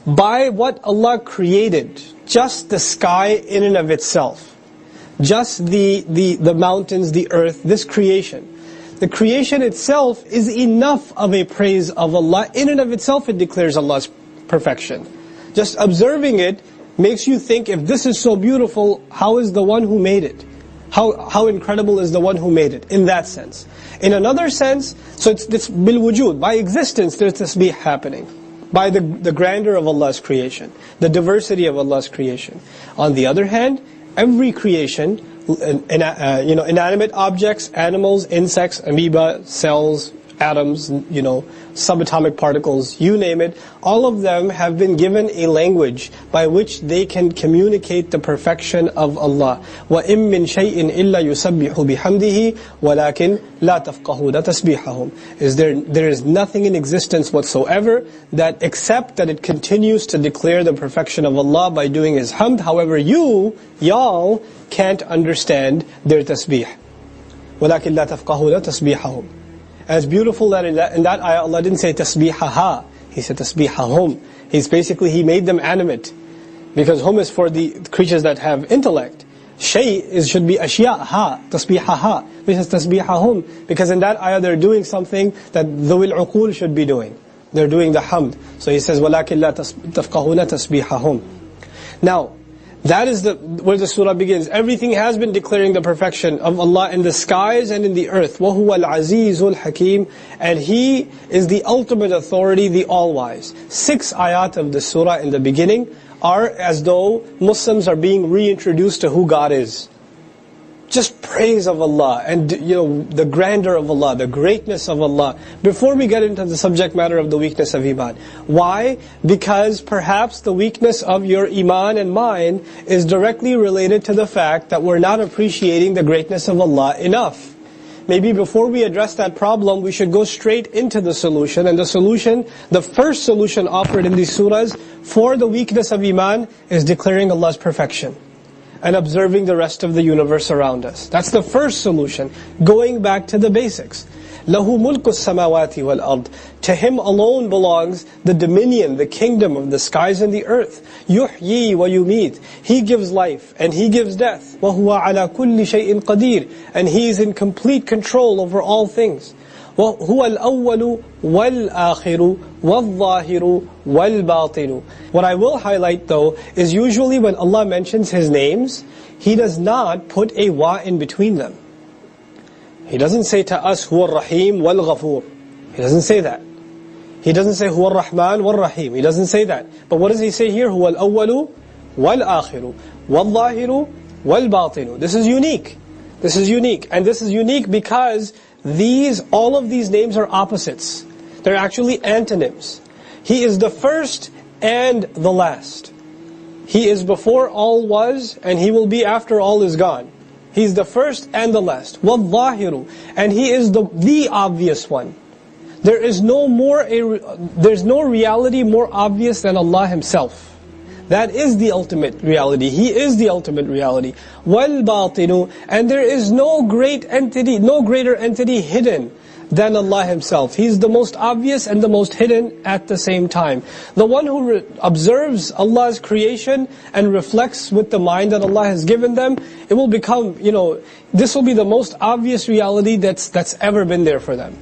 by what Allah created, just the sky in and of itself, just the mountains, the earth, this creation. The creation itself is enough of a praise of Allah. In and of itself it declares Allah's perfection. Just observing it makes you think, if this is so beautiful, how is the one who made it? How incredible is the one who made it, in that sense. In another sense, so it's bil wujud, by existence there's tasbih happening. By the grandeur of Allah's creation, the diversity of Allah's creation. On the other hand, every creation, inanimate objects, animals, insects, amoeba, cells, atoms, subatomic particles, you name it, all of them have been given a language by which they can communicate the perfection of Allah. وَإِن مِّن شَيْءٍ إِلَّا يُسَبِّحُ بِحَمْدِهِ وَلَكِنْ لَا تَفْقَهُونَ تَسْبِيحَهُمْ. There is nothing in existence whatsoever that except that it continues to declare the perfection of Allah by doing His hamd. However, y'all can't understand their tasbih. وَلَكِنْ لَا تَفْقَهُونَ تَسْبِيحَهُمْ. As beautiful that in that ayah, Allah didn't say tasbihaha, He said tasbihahum. He made them animate. Because hum is for the creatures that have intellect. Shay should be ashya'ha, tasbihaha. He says tasbihahum. Because in that ayah they're doing something that dhawil uqul should be doing. They're doing the hamd. So He says, وَلَكِنْ لَا تَفْقَهُونَ تَسْبِيحَهُمْ. Now, that is where the surah begins. Everything has been declaring the perfection of Allah in the skies and in the earth. وَهُوَ الْعَزِيزُ الْحَكِيمُ. And He is the ultimate authority, the all-wise. 6 ayat of the surah in the beginning are as though Muslims are being reintroduced to who God is. Just praise of Allah and the grandeur of Allah, the greatness of Allah, before we get into the subject matter of the weakness of iman. Why? Because perhaps the weakness of your iman and mine is directly related to the fact that we're not appreciating the greatness of Allah enough. Maybe before we address that problem, we should go straight into the solution. And the solution, the first solution offered in these surahs for the weakness of iman is declaring Allah's perfection and observing the rest of the universe around us. That's the first solution, going back to the basics. لَهُ مُلْكُ السَّمَاوَاتِ وَالْأَرْضِ. To Him alone belongs the dominion, the kingdom of the skies and the earth. يُحْيِي وَيُمِيتُ. He gives life and He gives death. وَهُوَ عَلَى كُلِّ شَيْءٍ قَدِيرٌ. And He is in complete control over all things. وَهُوَ الْأَوَّلُ وَالْآخِرُ وَالظَّاهِرُ وَالْبَاطِنُ. What I will highlight though, is usually when Allah mentions His names, He does not put a wa in between them. He doesn't say to us, Huwa Rahim wal Ghafur. He doesn't say that. He doesn't say, Huwa Rahman wal Rahim. He doesn't say that. But what does He say here? Huwa al-awwalu wal-akhiru wal-zahiru wal-batinu. This is unique. This is unique. And this is unique because all of these names are opposites. They're actually antonyms. He is the first and the last. He is before all was, and He will be after all is gone. He's the first and the last. وَالظَّاهِرُ. And He is the obvious one. There's no reality more obvious than Allah Himself. That is the ultimate reality. He is the ultimate reality. وَالْبَاطِنُ. And there is no greater entity hidden than Allah Himself. He's the most obvious and the most hidden at the same time. The one who observes Allah's creation and reflects with the mind that Allah has given them, it will become, this will be the most obvious reality that's ever been there for them.